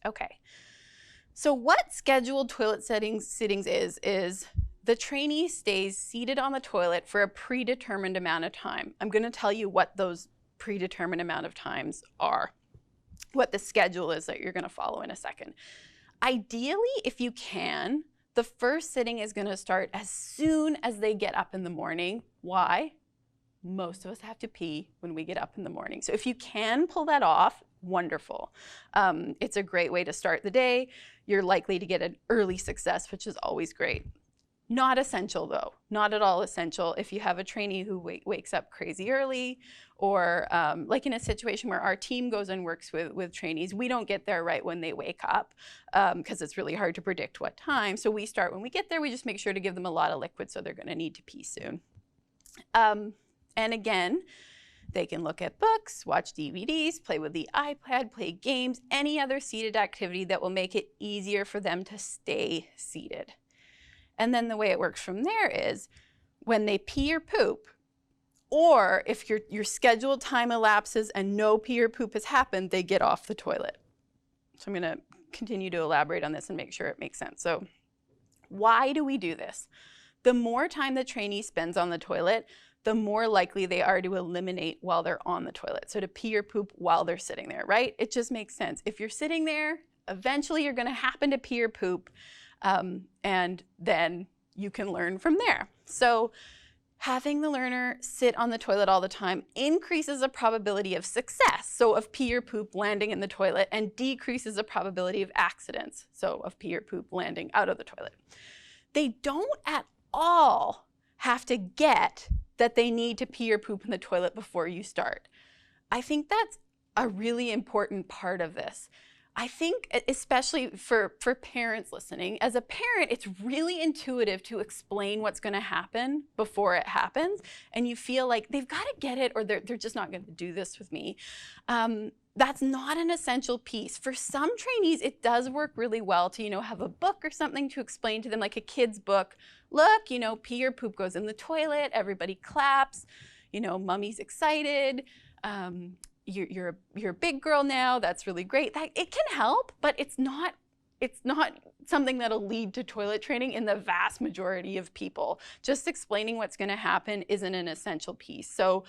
Okay. So what scheduled toilet sittings is the trainee stays seated on the toilet for a predetermined amount of time. I'm going to tell you what those predetermined amount of times are, what the schedule is that you're going to follow in a second. Ideally, if you can, the first sitting is going to start as soon as they get up in the morning. Why? Most of us have to pee when we get up in the morning. So if you can pull that off, wonderful. It's a great way to start the day. You're likely to get an early success, which is always great. Not essential though, not at all essential. If you have a trainee who wakes up crazy early, or like in a situation where our team goes and works with trainees, we don't get there right when they wake up because it's really hard to predict what time. So we start when we get there, we just make sure to give them a lot of liquid so they're gonna need to pee soon. And again, they can look at books, watch DVDs, play with the iPad, play games, any other seated activity that will make it easier for them to stay seated. And then the way it works from there is when they pee or poop, or if your scheduled time elapses and no pee or poop has happened, they get off the toilet. So I'm going to continue to elaborate on this and make sure it makes sense. So why do we do this? The more time the trainee spends on the toilet, the more likely they are to eliminate while they're on the toilet. So to pee or poop while they're sitting there, right? It just makes sense. If you're sitting there, eventually you're going to happen to pee or poop. And then you can learn from there. So having the learner sit on the toilet all the time increases the probability of success, so of pee or poop landing in the toilet, and decreases the probability of accidents, so of pee or poop landing out of the toilet. They don't at all have to get that they need to pee or poop in the toilet before you start. I think that's a really important part of this. I think, especially for parents listening, as a parent, it's really intuitive to explain what's going to happen before it happens, and you feel like they've got to get it or they're just not going to do this with me. That's not an essential piece. For some trainees, it does work really well to, have a book or something to explain to them, like a kid's book. Look, pee or poop goes in the toilet, everybody claps, mommy's excited. You're a big girl now, that's really great. It can help, but it's not something that'll lead to toilet training in the vast majority of people. Just explaining what's going to happen isn't an essential piece. So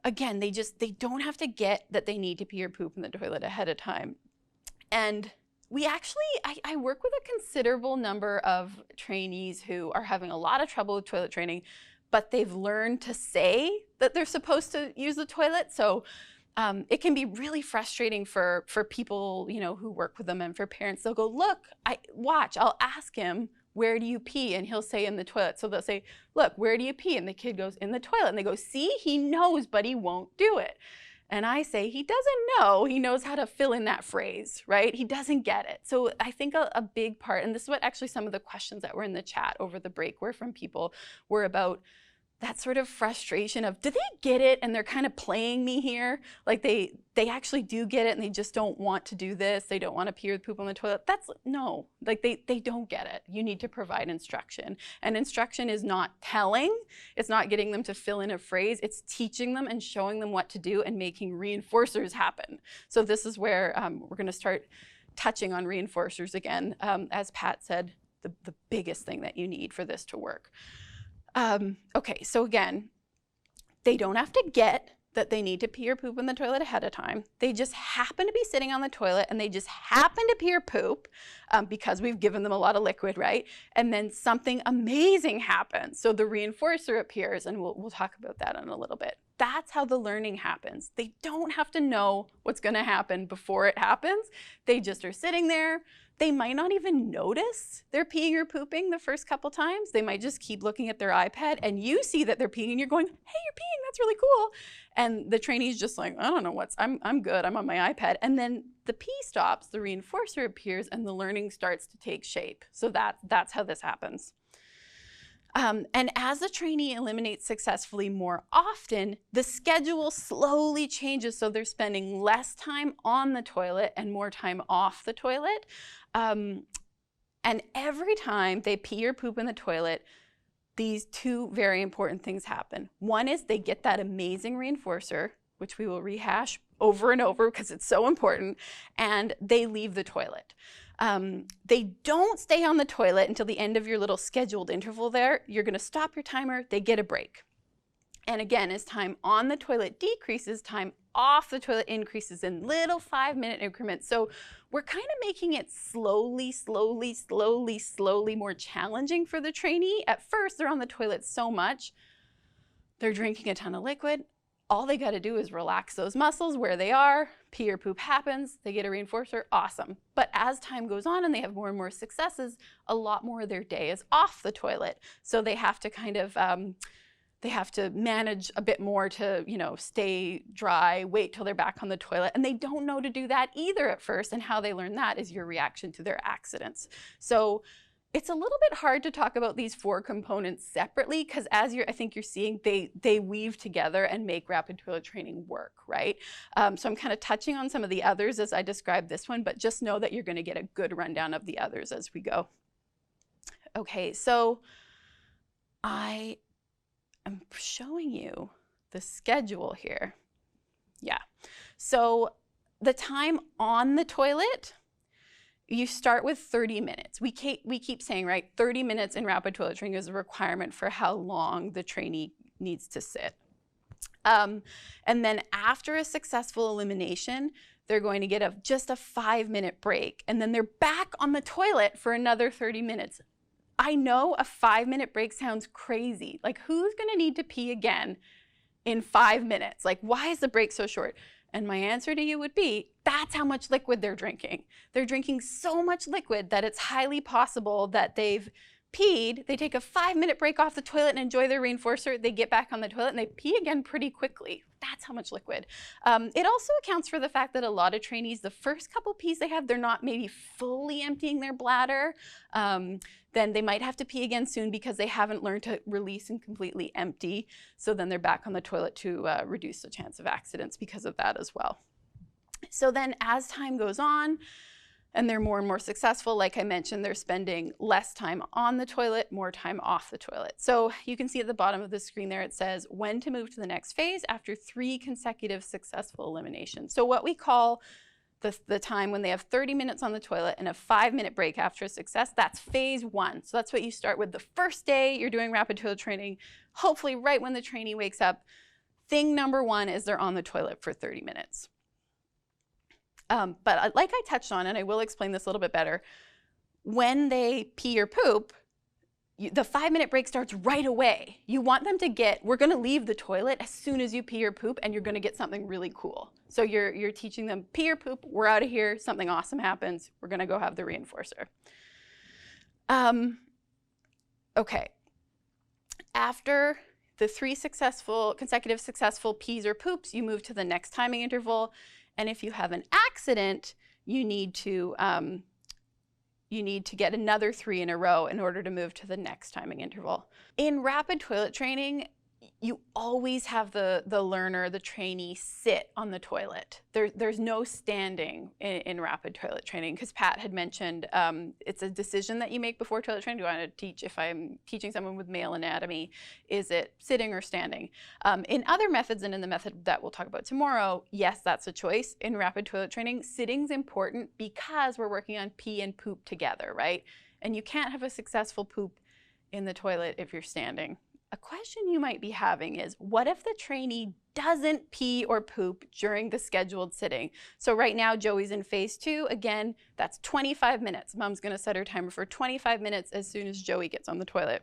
again, they don't have to get that they need to pee or poop in the toilet ahead of time. And I work with a considerable number of trainees who are having a lot of trouble with toilet training, but they've learned to say that they're supposed to use the toilet. So it can be really frustrating for people, who work with them, and for parents. They'll go, look, watch, I'll ask him, where do you pee? And he'll say in the toilet. So they'll say, look, where do you pee? And the kid goes, in the toilet. And they go, see, he knows, but he won't do it. And I say, he doesn't know. He knows how to fill in that phrase, right? He doesn't get it. So I think a big part, and this is what actually some of the questions that were in the chat over the break were from people, were about that sort of frustration of, do they get it and they're kind of playing me here? Like they actually do get it and they just don't want to do this. They don't want to pee or poop on the toilet. No, like they don't get it. You need to provide instruction. And instruction is not telling. It's not getting them to fill in a phrase. It's teaching them and showing them what to do and making reinforcers happen. So this is where we're going to start touching on reinforcers again. As Pat said, the biggest thing that you need for this to work. Okay, so again, they don't have to get that they need to pee or poop in the toilet ahead of time. They just happen to be sitting on the toilet and they just happen to pee or poop because we've given them a lot of liquid, right? And then something amazing happens. So the reinforcer appears, and we'll talk about that in a little bit. That's how the learning happens. They don't have to know what's going to happen before it happens. They just are sitting there. They might not even notice they're peeing or pooping the first couple times. They might just keep looking at their iPad, and you see that they're peeing and you're going, hey, you're peeing, that's really cool. And the trainee's just like, I don't know I'm good, I'm on my iPad. And then the pee stops, the reinforcer appears, and the learning starts to take shape. So that's how this happens. And as the trainee eliminates successfully more often, the schedule slowly changes, so they're spending less time on the toilet and more time off the toilet. And every time they pee or poop in the toilet, these two very important things happen. One is they get that amazing reinforcer, which we will rehash over and over because it's so important, and they leave the toilet. They don't stay on the toilet until the end of your little scheduled interval there. You're going to stop your timer, they get a break. And again, as time on the toilet decreases, time off the toilet increases in little 5-minute increments. So we're kind of making it slowly more challenging for the trainee. At first, they're on the toilet so much, they're drinking a ton of liquid. All they got to do is relax those muscles where they are, pee or poop happens, they get a reinforcer, awesome. But as time goes on and they have more and more successes, a lot more of their day is off the toilet. So they have to kind of, they have to manage a bit more to, you know, stay dry, wait till they're back on the toilet. And they don't know to do that either at first. And how they learn that is your reaction to their accidents. So it's a little bit hard to talk about these 4 components separately because as I think you're seeing, they weave together and make rapid toilet training work, right? So I'm kind of touching on some of the others as I describe this one, but just know that you're going to get a good rundown of the others as we go. Okay, so I'm showing you the schedule here. Yeah, so the time on the toilet, you start with 30 minutes. We keep saying, right, 30 minutes in rapid toilet training is a requirement for how long the trainee needs to sit. And then after a successful elimination, they're going to get just a 5-minute break. And then they're back on the toilet for another 30 minutes. I know a 5-minute break sounds crazy. Like, who's going to need to pee again in 5 minutes? Like, why is the break so short? And my answer to you would be, that's how much liquid they're drinking. They're drinking so much liquid that it's highly possible that they've peed, they take a 5-minute break off the toilet and enjoy their reinforcer, they get back on the toilet and they pee again pretty quickly. That's how much liquid. It also accounts for the fact that a lot of trainees, the first couple pees they have, they're not maybe fully emptying their bladder. Then they might have to pee again soon because they haven't learned to release and completely empty. So then they're back on the toilet to reduce the chance of accidents because of that as well. So then as time goes on, and they're more and more successful, like I mentioned, they're spending less time on the toilet, more time off the toilet. So you can see at the bottom of the screen there, it says when to move to the next phase after 3 consecutive successful eliminations. So what we call the time when they have 30 minutes on the toilet and a 5-minute break after a success, that's phase 1. So that's what you start with the first day you're doing rapid toilet training, hopefully right when the trainee wakes up. Thing number 1 is they're on the toilet for 30 minutes. But like I touched on, and I will explain this a little bit better, when they pee or poop, the 5-minute break starts right away. You want them to we're going to leave the toilet as soon as you pee or poop, and you're going to get something really cool. So you're teaching them pee or poop, we're out of here, something awesome happens, we're going to go have the reinforcer. Okay. After the 3 consecutive successful pees or poops, you move to the next timing interval. And if you have an accident, you need to get another 3 in a row in order to move to the next timing interval. In rapid toilet training, you always have the learner, the trainee, sit on the toilet. There's no standing in rapid toilet training, because Pat had mentioned it's a decision that you make before toilet training. Do I want to teach, if I'm teaching someone with male anatomy, is it sitting or standing? In other methods, and in the method that we'll talk about tomorrow, yes, that's a choice. In rapid toilet training, sitting's important because we're working on pee and poop together, right? And you can't have a successful poop in the toilet if you're standing. A question you might be having is, what if the trainee doesn't pee or poop during the scheduled sitting? So right now, Joey's in phase 2. Again, that's 25 minutes. Mom's going to set her timer for 25 minutes as soon as Joey gets on the toilet.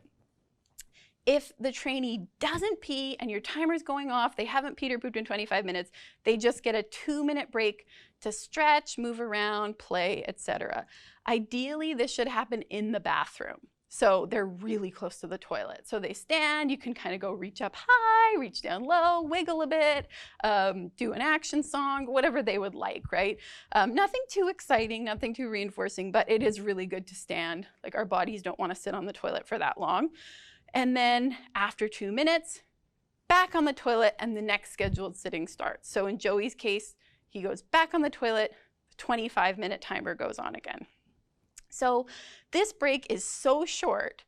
If the trainee doesn't pee and your timer's going off, they haven't peed or pooped in 25 minutes, they just get a 2-minute break to stretch, move around, play, etc. Ideally, this should happen in the bathroom. So they're really close to the toilet. So they stand, you can kind of go reach up high, reach down low, wiggle a bit, do an action song, whatever they would like, right? Nothing too exciting, nothing too reinforcing, but it is really good to stand. Like, our bodies don't want to sit on the toilet for that long. And then after 2 minutes, back on the toilet and the next scheduled sitting starts. So in Joey's case, he goes back on the toilet, the 25-minute timer goes on again. So this break is so short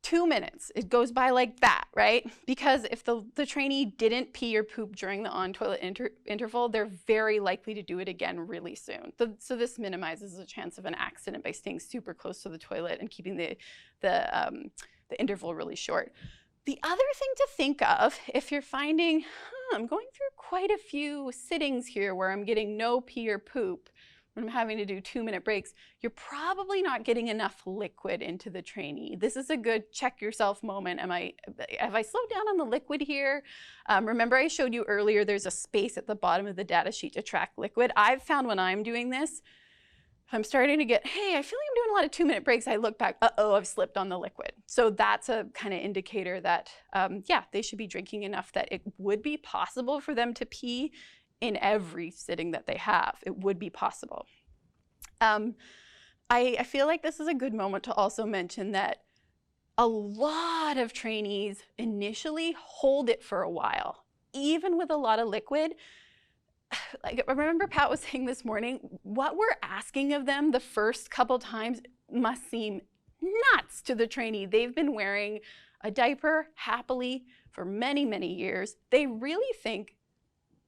2 minutes, it goes by like that, right? Because if the trainee didn't pee or poop during the on-toilet interval, they're very likely to do it again really soon. So this minimizes the chance of an accident by staying super close to the toilet and keeping the interval really short. The other thing to think of, if you're finding, I'm going through quite a few sittings here where I'm getting no pee or poop, when I'm having to do 2-minute breaks, you're probably not getting enough liquid into the trainee. This is a good check yourself moment. Have I slowed down on the liquid here? Remember I showed you earlier there's a space at the bottom of the data sheet to track liquid. I've found when I'm doing this, if I'm starting to get, hey, I feel like I'm doing a lot of 2-minute breaks, I look back, uh-oh, I've slipped on the liquid. So that's a kind of indicator that, yeah, they should be drinking enough that it would be possible for them to pee in every sitting that they have. It would be possible. I feel like this is a good moment to also mention that a lot of trainees initially hold it for a while, even with a lot of liquid. Like, I remember Pat was saying this morning, what we're asking of them the first couple times must seem nuts to the trainee. They've been wearing a diaper happily for many, many years. They really think,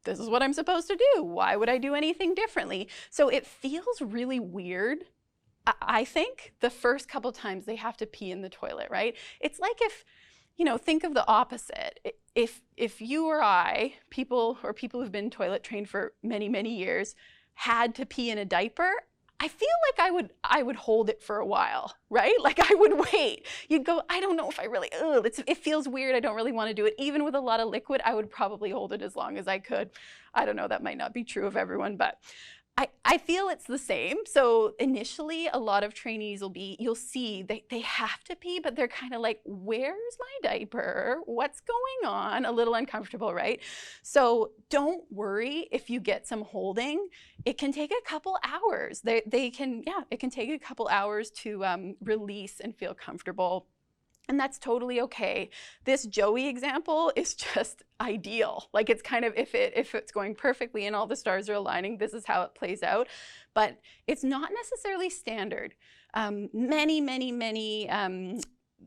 this is what I'm supposed to do. Why would I do anything differently? So it feels really weird, I think, the first couple times they have to pee in the toilet, right? It's like if, think of the opposite. If you or I, people who've been toilet trained for many, many years, had to pee in a diaper, I feel like I would hold it for a while, right? Like I would wait. You'd go, I don't know if I really, it feels weird. I don't really want to do it. Even with a lot of liquid, I would probably hold it as long as I could. I don't know, that might not be true of everyone, but I feel it's the same. So initially, a lot of trainees you'll see they have to pee, but they're kind of like, where's my diaper? What's going on? A little uncomfortable, right? So don't worry if you get some holding. It can take a couple hours. It can take a couple hours to release and feel comfortable. And that's totally okay. This Joey example is just ideal. Like it's kind of, if it's going perfectly and all the stars are aligning, this is how it plays out. But it's not necessarily standard. Many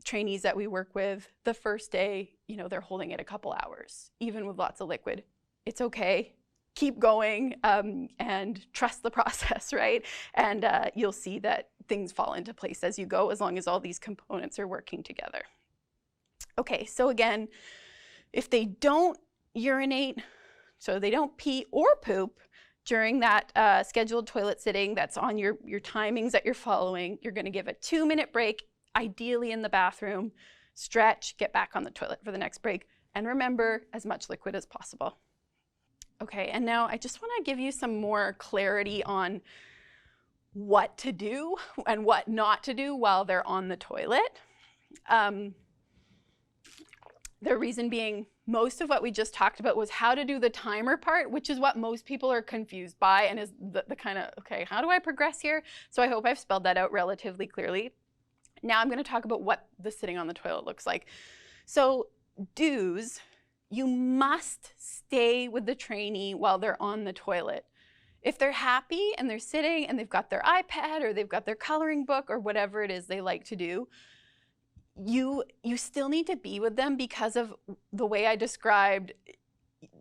trainees that we work with, the first day, they're holding it a couple hours, even with lots of liquid. It's okay. Keep going and trust the process, right? And you'll see that things fall into place as you go, as long as all these components are working together. Okay, so again, if they don't urinate, so they don't pee or poop during that scheduled toilet sitting that's on your timings that you're following, you're going to give a 2-minute break, ideally in the bathroom, stretch, get back on the toilet for the next break, and remember, as much liquid as possible. Okay, and now I just want to give you some more clarity on what to do and what not to do while they're on the toilet. The reason being, most of what we just talked about was how to do the timer part, which is what most people are confused by and is the kind of, okay, how do I progress here? So I hope I've spelled that out relatively clearly. Now I'm going to talk about what the sitting on the toilet looks like. So do's, you must stay with the trainee while they're on the toilet. If they're happy and they're sitting and they've got their iPad or they've got their coloring book or whatever it is they like to do, you still need to be with them because of the way I described.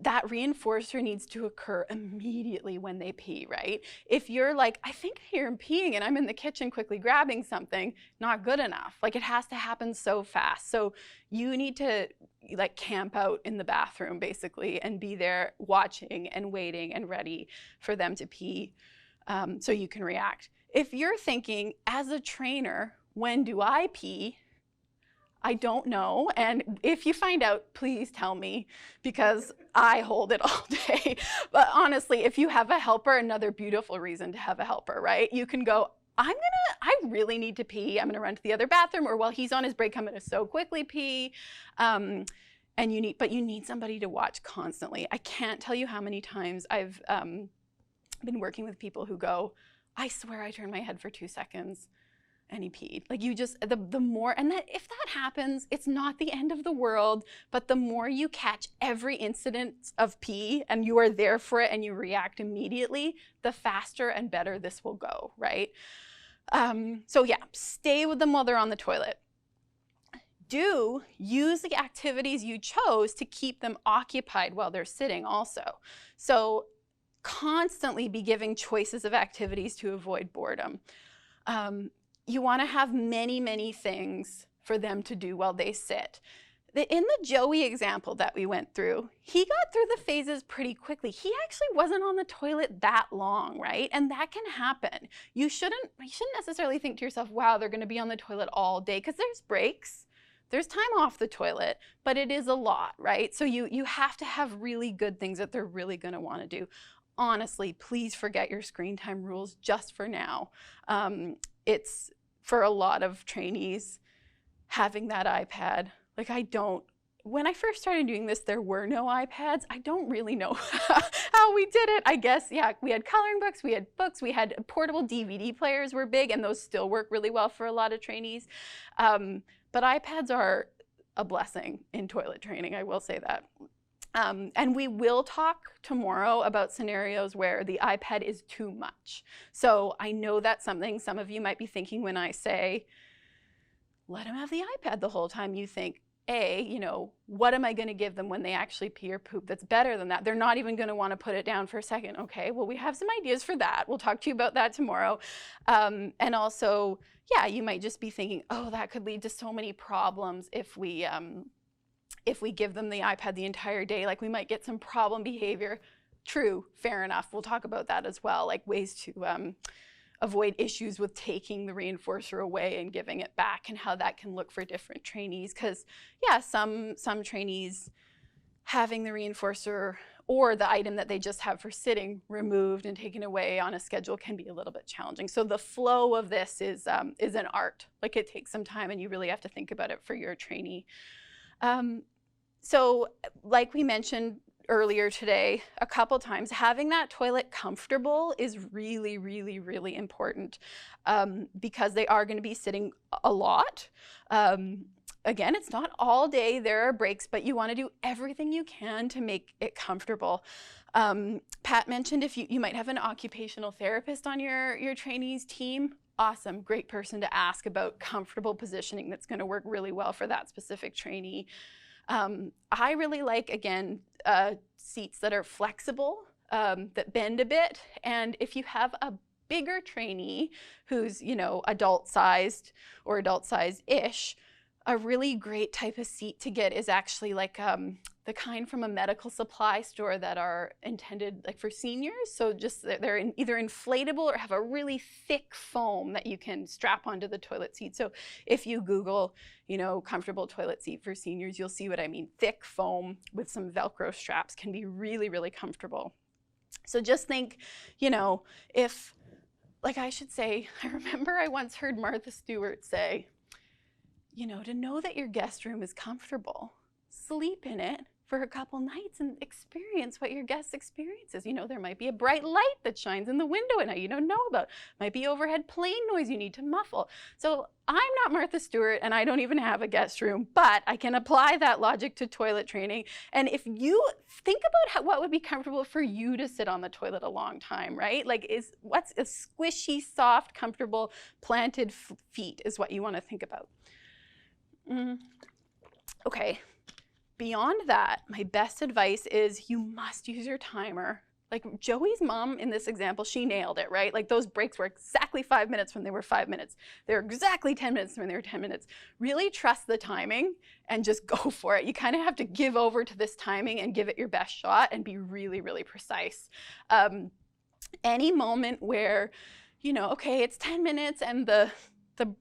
That reinforcer needs to occur immediately when they pee, right? If you're like, I think I hear him peeing and I'm in the kitchen quickly grabbing something, not good enough. Like it has to happen so fast. So you need to like camp out in the bathroom basically and be there watching and waiting and ready for them to pee so you can react. If you're thinking, as a trainer, when do I pee? I don't know, and if you find out, please tell me, because I hold it all day. But honestly, if you have a helper, another beautiful reason to have a helper, right? You can go, I really need to pee. I'm gonna run to the other bathroom, or while he's on his break, I'm gonna so quickly pee. And you need somebody to watch constantly. I can't tell you how many times I've been working with people who go, I swear I turned my head for 2 seconds. And he peed. Like you just, the more, and that if that happens, it's not the end of the world, but the more you catch every incident of pee and you are there for it and you react immediately, the faster and better this will go, right? So yeah, stay with them while they're on the toilet. do use the activities you chose to keep them occupied while they're sitting also. So constantly be giving choices of activities to avoid boredom. You want to have many, many things for them to do while they sit. In the Joey example that we went through, he got through the phases pretty quickly. He actually wasn't on the toilet that long, right? And that can happen. You shouldn't necessarily think to yourself, wow, they're going to be on the toilet all day, because there's breaks. There's time off the toilet, but it is a lot, right? So you have to have really good things that they're really going to want to do. Honestly, please forget your screen time rules just for now. It's, for a lot of trainees, having that iPad. Like, when I first started doing this, there were no iPads. I don't really know how we did it. I guess, yeah, we had coloring books, we had books, we had portable DVD players were big, and those still work really well for a lot of trainees. But iPads are a blessing in toilet training, I will say that. And we will talk tomorrow about scenarios where the iPad is too much. So I know that's something some of you might be thinking when I say, let them have the iPad the whole time. You think, what am I going to give them when they actually pee or poop that's better than that? They're not even going to want to put it down for a second. Okay, well, we have some ideas for that. We'll talk to you about that tomorrow. And also, yeah, you might just be thinking, oh, that could lead to so many problems if we give them the iPad the entire day. Like, we might get some problem behavior. True, fair enough. We'll talk about that as well, like ways to avoid issues with taking the reinforcer away and giving it back, and how that can look for different trainees. Because, yeah, some trainees having the reinforcer or the item that they just have for sitting removed and taken away on a schedule can be a little bit challenging. So the flow of this is an art. Like, it takes some time, and you really have to think about it for your trainee. So like we mentioned earlier today a couple times, having that toilet comfortable is really, really, really important, because they are going to be sitting a lot. Again, it's not all day, there are breaks, but you want to do everything you can to make it comfortable. Pat mentioned if you might have an occupational therapist on your trainees team. Awesome, great person to ask about comfortable positioning that's going to work really well for that specific trainee. I really like, again, seats that are flexible, that bend a bit. And if you have a bigger trainee who's, adult-sized or adult-sized-ish, a really great type of seat to get is actually like the kind from a medical supply store that are intended like for seniors. So just they're either inflatable or have a really thick foam that you can strap onto the toilet seat. So if you Google, comfortable toilet seat for seniors, you'll see what I mean. Thick foam with some Velcro straps can be really, really comfortable. So just think, if, like I should say, I remember I once heard Martha Stewart say, to know that your guest room is comfortable, sleep in it for a couple nights and experience what your guest experiences. There might be a bright light that shines in the window and you don't know about. Might be overhead plane noise you need to muffle. So I'm not Martha Stewart and I don't even have a guest room, but I can apply that logic to toilet training. And if you think about what would be comfortable for you to sit on the toilet a long time, right? Like, what's a squishy, soft, comfortable, planted feet is what you want to think about. Okay, beyond that, my best advice is you must use your timer. Like Joey's mom in this example, she nailed it, right? Like those breaks were exactly 5 minutes when they were 5 minutes. They were exactly 10 minutes when they were 10 minutes. Really trust the timing and just go for it. You kind of have to give over to this timing and give it your best shot and be really, really precise. Any moment where, okay, it's 10 minutes and the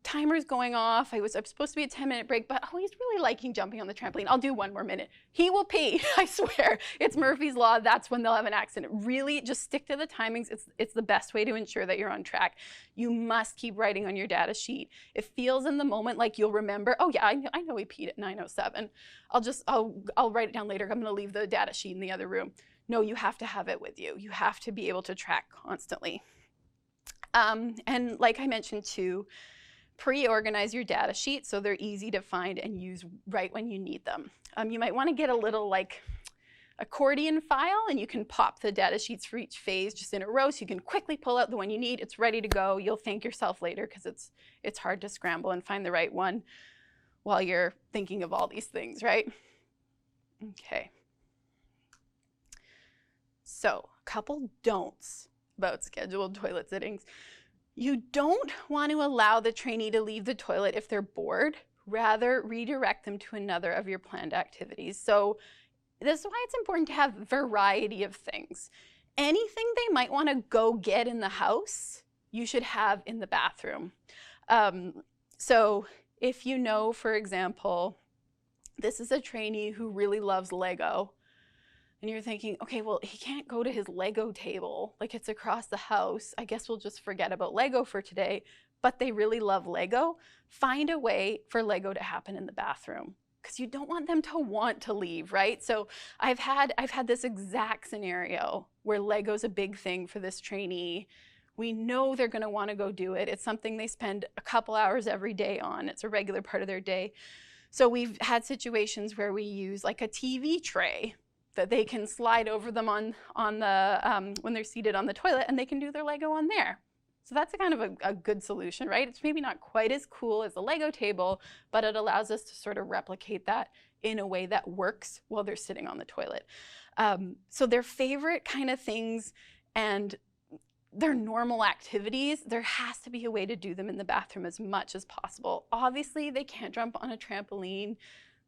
timer's going off. I'm supposed to be a 10-minute break, but he's really liking jumping on the trampoline. I'll do one more minute. He will pee, I swear. It's Murphy's Law. That's when they'll have an accident. Really, just stick to the timings. It's the best way to ensure that you're on track. You must keep writing on your data sheet. It feels in the moment like you'll remember, oh yeah, I know he peed at 9:07. I'll write it down later. I'm gonna leave the data sheet in the other room. No, you have to have it with you. You have to be able to track constantly. And like I mentioned too, pre-organize your data sheet so they're easy to find and use right when you need them. You might want to get a little like accordion file and you can pop the data sheets for each phase just in a row so you can quickly pull out the one you need. It's ready to go. You'll thank yourself later because it's hard to scramble and find the right one. while you're thinking of all these things, right? Okay. So, a couple don'ts about scheduled toilet sittings. You don't want to allow the trainee to leave the toilet if they're bored. Rather, redirect them to another of your planned activities. So this is why it's important to have variety of things. Anything they might want to go get in the house, you should have in the bathroom. So if you know, for example, this is a trainee who really loves Lego, and you're thinking, okay, well, he can't go to his Lego table, like it's across the house. I guess we'll just forget about Lego for today, but they really love Lego. Find a way for Lego to happen in the bathroom, because you don't want them to want to leave, right? So I've had this exact scenario where Lego's a big thing for this trainee. We know they're gonna wanna go do it. It's something they spend a couple hours every day on. It's a regular part of their day. So we've had situations where we use like a TV tray that they can slide over them on the, when they're seated on the toilet, and they can do their Lego on there. So that's a kind of a good solution, right? It's maybe not quite as cool as a Lego table, but it allows us to sort of replicate that in a way that works while they're sitting on the toilet. So their favorite kind of things and their normal activities, there has to be a way to do them in the bathroom as much as possible. Obviously, they can't jump on a trampoline,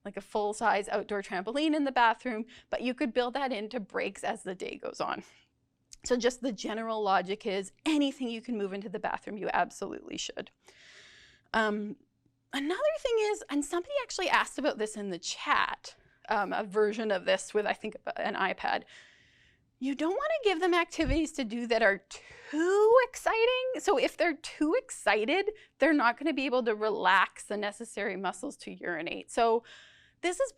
like a full-size outdoor trampoline in the bathroom, but you could build that into breaks as the day goes on. So just the general logic is anything you can move into the bathroom, you absolutely should. Another thing is, and somebody actually asked about this in the chat, a version of this with, I think, an iPad. You don't want to give them activities to do that are too exciting. So if they're too excited, they're not going to be able to relax the necessary muscles to urinate. So this is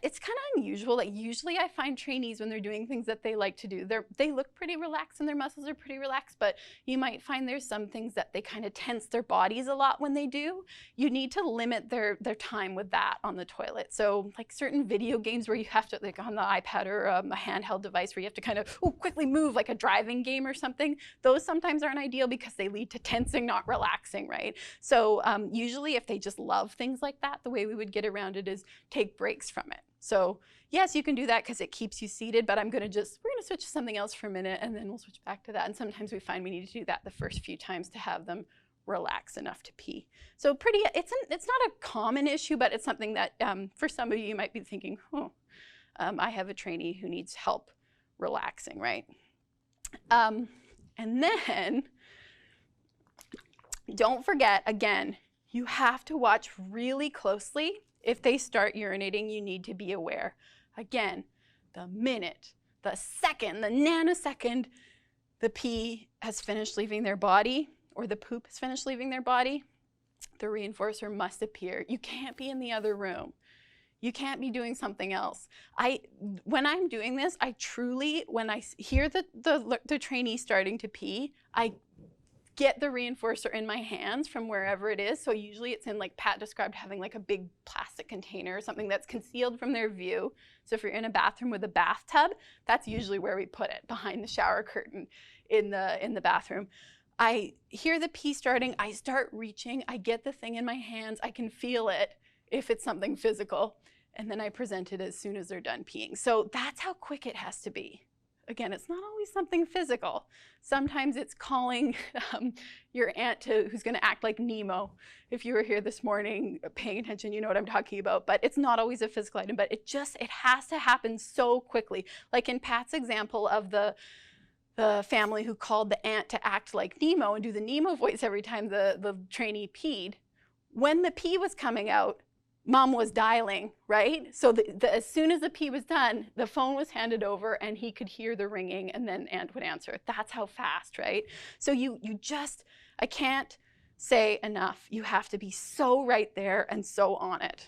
it's kind of unusual. Like usually I find trainees when they're doing things that they like to do, they look pretty relaxed and their muscles are pretty relaxed, but you might find there's some things that they kind of tense their bodies a lot when they do. You need to limit their time with that on the toilet. So like certain video games where you have to, like on the iPad or a handheld device where you have to kind of quickly move, like a driving game or something, those sometimes aren't ideal because they lead to tensing, not relaxing, right? So usually if they just love things like that, the way we would get around it is take breaks from it. So yes, you can do that because it keeps you seated, but we're gonna switch to something else for a minute and then we'll switch back to that. And sometimes we find we need to do that the first few times to have them relax enough to pee. So it's not a common issue, but it's something that for some of you might be thinking, I have a trainee who needs help relaxing, right? And then don't forget, again, you have to watch really closely. If they start urinating, you need to be aware. Again, the minute, the second, the nanosecond the pee has finished leaving their body or the poop has finished leaving their body, the reinforcer must appear. You can't be in the other room. You can't be doing something else. When I'm doing this, I truly, when I hear the trainee starting to pee, I get the reinforcer in my hands from wherever it is. So usually it's in, like Pat described, having like a big plastic container or something that's concealed from their view. So if you're in a bathroom with a bathtub, that's usually where we put it, behind the shower curtain in the bathroom. I hear the pee starting, I start reaching, I get the thing in my hands, I can feel it if it's something physical, and then I present it as soon as they're done peeing. So that's how quick it has to be. Again, it's not always something physical. Sometimes it's calling your aunt who's going to act like Nemo. If you were here this morning paying attention, you know what I'm talking about. But it's not always a physical item, but it has to happen so quickly. Like in Pat's example of the family who called the aunt to act like Nemo and do the Nemo voice every time the trainee peed. When the pee was coming out, Mom was dialing, right? So as soon as the pee was done, the phone was handed over and he could hear the ringing and then Aunt would answer. That's how fast, right? So I can't say enough. You have to be so right there and so on it.